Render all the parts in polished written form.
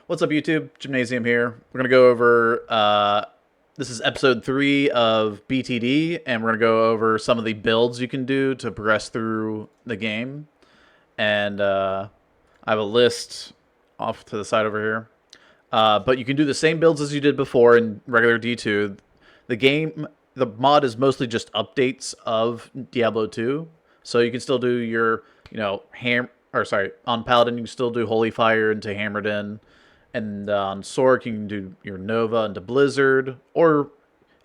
What's up, YouTube? Gymnasium here. We're going to go over, this is episode 3 of BTD, and we're going to go over some of the builds you can do to progress through the game. And I have a list off to the side over here. But you can do the same builds as you did before in regular D2. The mod is mostly just updates of Diablo 2. So you can still do your, on Paladin, you can still do Holy Fire into Hammered In. And on Sork, you can do your Nova into Blizzard. Or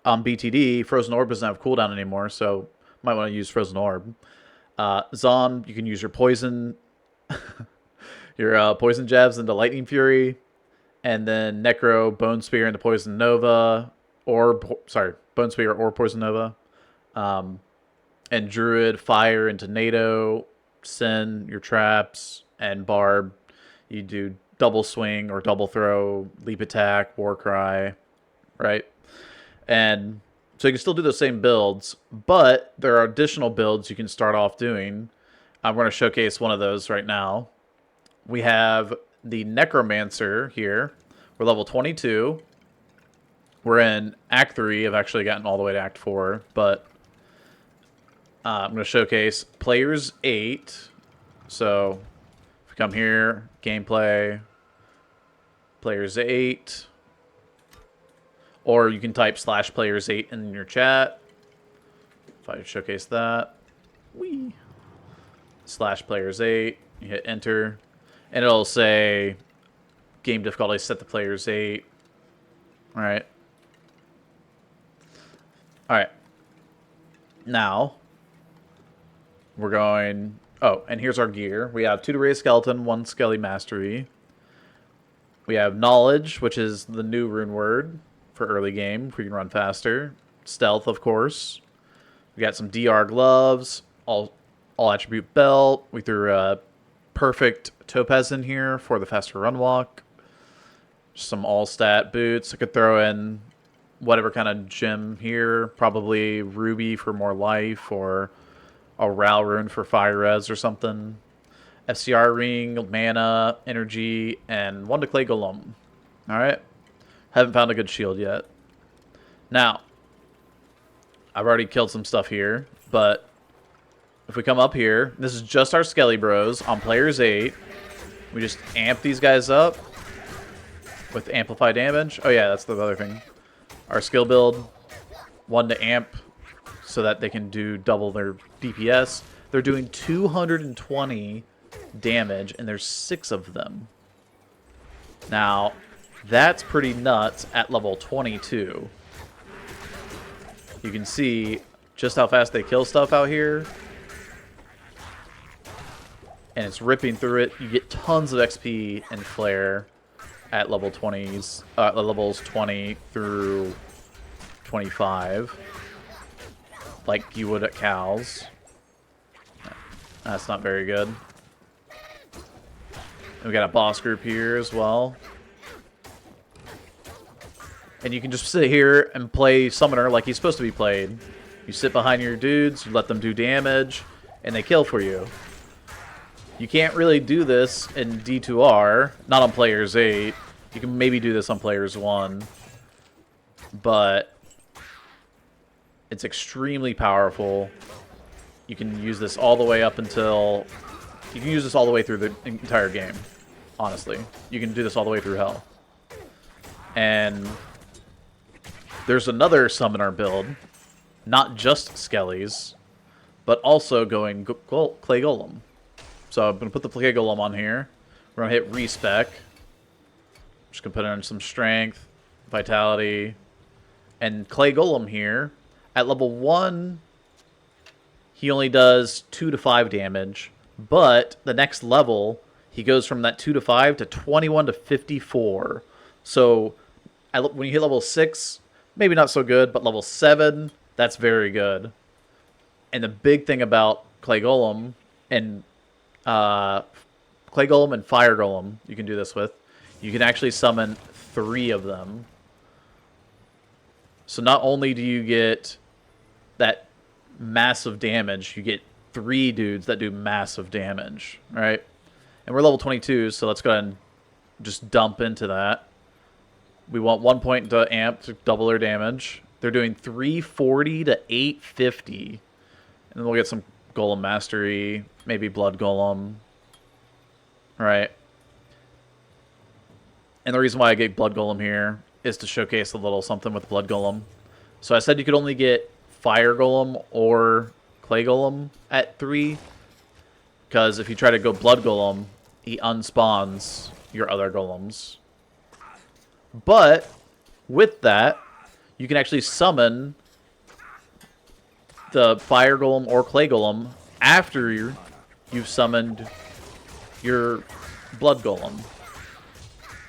on BTD, Frozen Orb doesn't have cooldown anymore, so might want to use Frozen Orb. Zon, you can use your Poison, your Poison Jabs into Lightning Fury. And then Necro, Bone Spear into Poison Nova. Bone Spear or Poison Nova. And Druid, Fire into NATO. Sin, your Traps. And Barb, you do double swing or double throw, leap attack, war cry, right? And so you can still do those same builds, but there are additional builds you can start off doing. I'm going to showcase one of those right now. We have the Necromancer here. We're level 22. We're in Act 3. I've actually gotten all the way to Act 4, but I'm going to showcase Players 8. So if we come here, gameplay, Players 8, or you can type /players 8 in your chat. If I showcase that, /players 8, you hit enter, and it'll say game difficulty set to players 8. All right. Now we're going. Oh, and here's our gear. We have 2 to raise skeleton, 1 skelly mastery. We have Knowledge, which is the new rune word for early game, if we can run faster. Stealth, of course. We got some DR gloves, all attribute belt. We threw a perfect topaz in here for the faster run walk. Some all stat boots. I could throw in whatever kind of gem here, probably ruby for more life, or a Ral rune for fire res or something. FCR ring, mana, energy, and 1 to clay golem. Alright. Haven't found a good shield yet. Now, I've already killed some stuff here, but if we come up here, this is just our Skelly Bros on players 8. We just amp these guys up with amplify damage. Oh yeah, that's the other thing. Our skill build, 1 to amp so that they can do double their DPS. They're doing 220 damage, and there's 6 of them. Now, that's pretty nuts at level 22. You can see just how fast they kill stuff out here. And it's ripping through it. You get tons of XP and flare at level 20s, levels 20 through 25. Like you would at cows. That's not very good. And we got a boss group here as well. And you can just sit here and play Summoner like he's supposed to be played. You sit behind your dudes, you let them do damage, and they kill for you. You can't really do this in D2R, not on Players 8. You can maybe do this on Players 1. But it's extremely powerful. You can use this all the way up until... You can use this all the way through the entire game, honestly. You can do this all the way through hell. And there's another summoner build, not just Skellies, but also going Clay Golem. So I'm going to put the Clay Golem on here. We're going to hit respec. Just going to put in some strength, vitality, and Clay Golem here. At level 1, he only does 2 to 5 damage. But the next level, he goes from that 2 to 5 to 21 to 54. So when you hit level 6, maybe not so good, but level 7, that's very good. And the big thing about Clay Golem and Fire Golem, you can do this with. You can actually summon 3 of them. So not only do you get that massive damage, you get 3 dudes that do massive damage, right? And we're level 22, so let's go ahead and just dump into that. We want 1 point to amp to double their damage. They're doing 340 to 850. And then we'll get some Golem Mastery, maybe Blood Golem. Right. And the reason why I gave Blood Golem here is to showcase a little something with Blood Golem. So I said you could only get Fire Golem or Clay Golem at 3. Because if you try to go Blood Golem, he unspawns your other golems. But with that, you can actually summon the Fire Golem or Clay Golem after you've summoned your Blood Golem.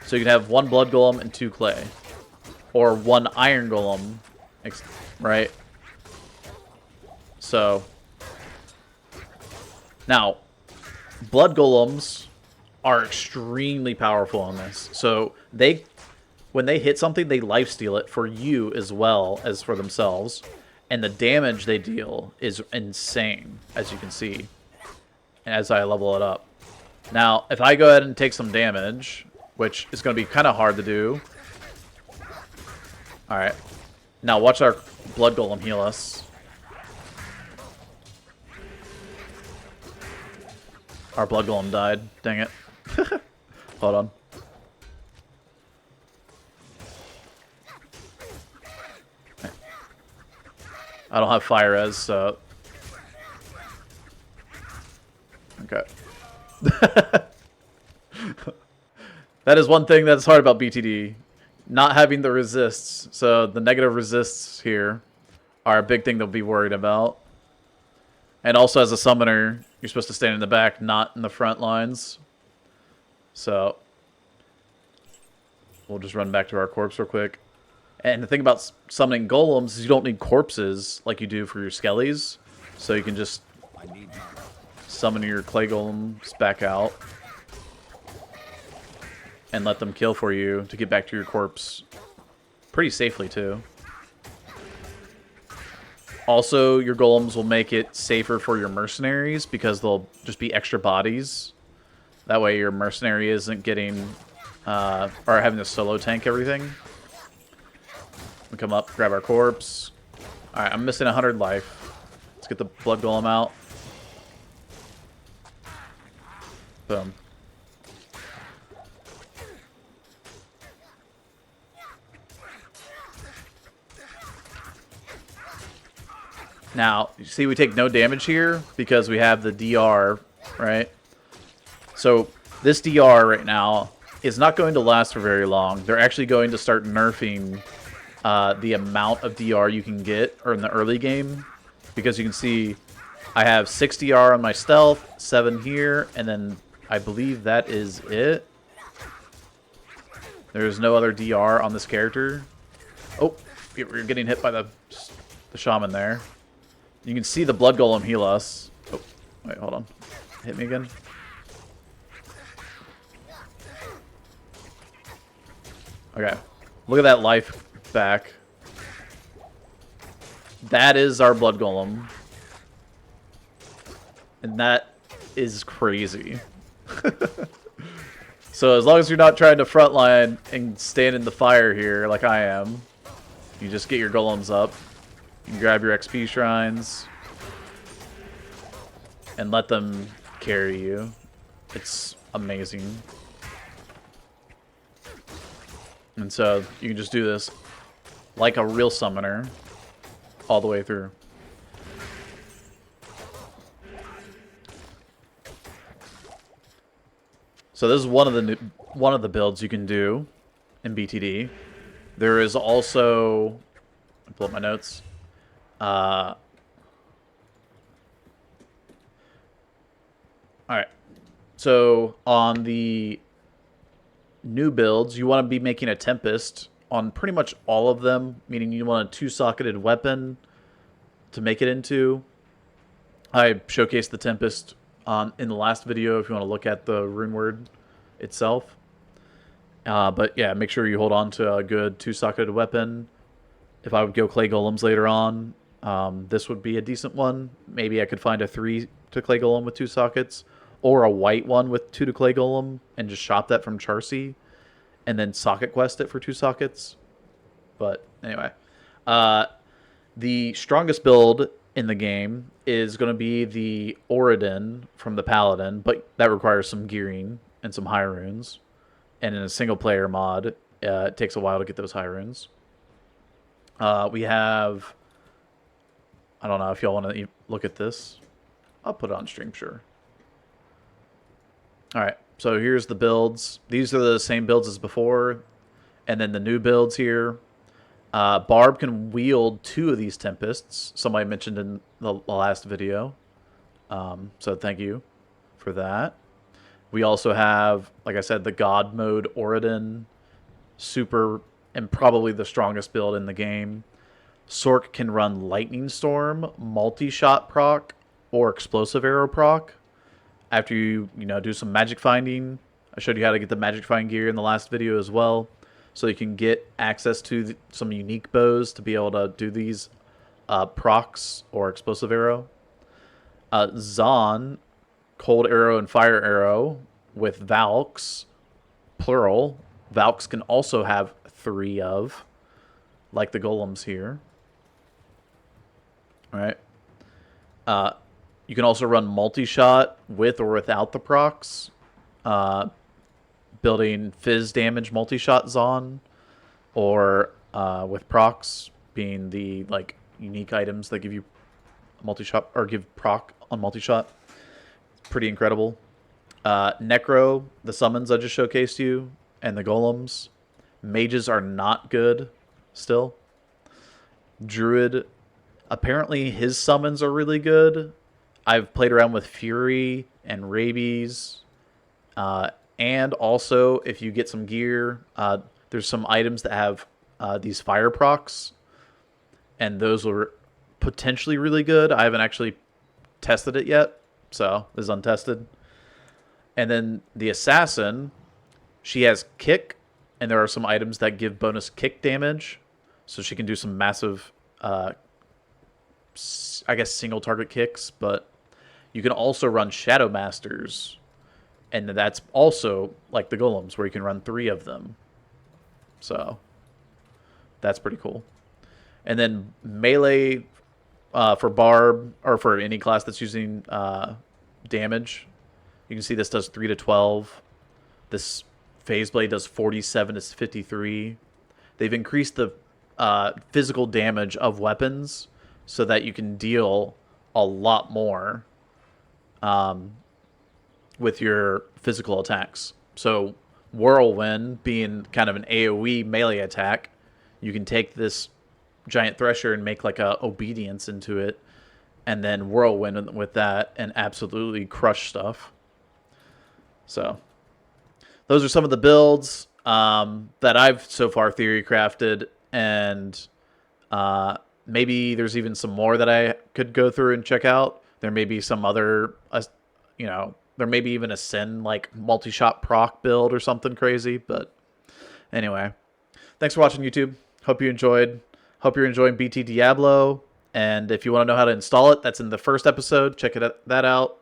So you can have 1 Blood Golem and 2 Clay. Or 1 Iron Golem, right? So, now, Blood Golems are extremely powerful on this. So, when they hit something, they lifesteal it for you as well as for themselves. And the damage they deal is insane, as you can see, as I level it up. Now, if I go ahead and take some damage, which is going to be kind of hard to do. Alright. Now watch our Blood Golem heal us. Our Blood Golem died. Dang it. Hold on. I don't have fire res, so... Okay. That is one thing that's hard about BTD. Not having the resists. So the negative resists here are a big thing to be worried about. And also as a summoner, you're supposed to stand in the back, not in the front lines. So we'll just run back to our corpse real quick. And the thing about summoning golems is you don't need corpses like you do for your skellies. So you can just summon your clay golems back out and let them kill for you to get back to your corpse pretty safely too. Also, your golems will make it safer for your mercenaries because they'll just be extra bodies. That way your mercenary isn't getting or having to solo tank everything. We come up, grab our corpse. Alright, I'm missing 100 life. Let's get the blood golem out. Boom. Now, you see we take no damage here because we have the DR, right? So this DR right now is not going to last for very long. They're actually going to start nerfing the amount of DR you can get or in the early game. Because you can see I have 6 DR on my stealth, 7 here, and then I believe that is it. There's no other DR on this character. Oh, you're getting hit by the shaman there. You can see the blood golem heal us. Oh, wait, hold on. Hit me again. Okay. Look at that life back. That is our blood golem. And that is crazy. So as long as you're not trying to frontline and stand in the fire here like I am, you just get your golems up. You can grab your XP shrines and let them carry you. It's amazing. And so you can just do this like a real summoner all the way through. So this is one of the builds you can do in BTD. There is also, let me pull up my notes. Alright. So on the new builds, you want to be making a Tempest on pretty much all of them, meaning you want a 2-socketed weapon to make it into. I showcased the Tempest in the last video if you want to look at the rune word itself. But yeah, make sure you hold on to a good 2-socketed weapon. If I would go clay golems later on, this would be a decent one. Maybe I could find a 3 to clay golem with 2 sockets, or a white one with 2 to clay golem, and just shop that from Charcy. and then socket quest it for 2 sockets. But anyway, uh, the strongest build in the game is going to be the Oridon from the Paladin, but that requires some gearing and some high runes. And in a single player mod, it takes a while to get those high runes. We have, I don't know if y'all want to look at this. I'll put it on stream, sure. All right, so here's the builds. These are the same builds as before. And then the new builds here. Barb can wield 2 of these Tempests. Somebody mentioned in the last video. So thank you for that. We also have, like I said, the God mode Oridon. Super, and probably the strongest build in the game. Sork can run Lightning Storm, multi-shot proc, or explosive arrow proc. After you do some magic finding. I showed you how to get the magic find gear in the last video as well. So you can get access to some unique bows to be able to do these procs or explosive arrow. Zon, cold arrow and fire arrow with Valks, plural. Valks can also have 3 of, like the golems here. All right. You can also run multi-shot with or without the procs. Building fizz damage multi-shot Zon, or with procs being the unique items that give you multi-shot or give proc on multi-shot. It's pretty incredible. Necro, the summons I just showcased you, and the golems. Mages are not good still. Druid, apparently his summons are really good. I've played around with Fury and Rabies. And also, if you get some gear, there's some items that have these fire procs. And those are potentially really good. I haven't actually tested it yet, so this is untested. And then the Assassin, she has kick, and there are some items that give bonus kick damage. So she can do some massive, I guess, single target kicks. But you can also run Shadow Masters. And that's also like the golems, where you can run 3 of them. So that's pretty cool. And then melee for Barb, or for any class that's using damage. You can see this does 3 to 12. This Phase Blade does 47 to 53. They've increased the physical damage of weapons so that you can deal a lot more with your physical attacks. So Whirlwind being kind of an AoE melee attack, you can take this giant thresher and make like a obedience into it, and then Whirlwind with that and absolutely crush stuff. So those are some of the builds that I've so far theory crafted, and maybe there's even some more that I could go through and check out. There may be some other, there may be even a Sin like multi-shot proc build or something crazy. But anyway, thanks for watching, YouTube. Hope you enjoyed. Hope you're enjoying BT Diablo. And if you want to know how to install it, that's in the first episode. Check that out.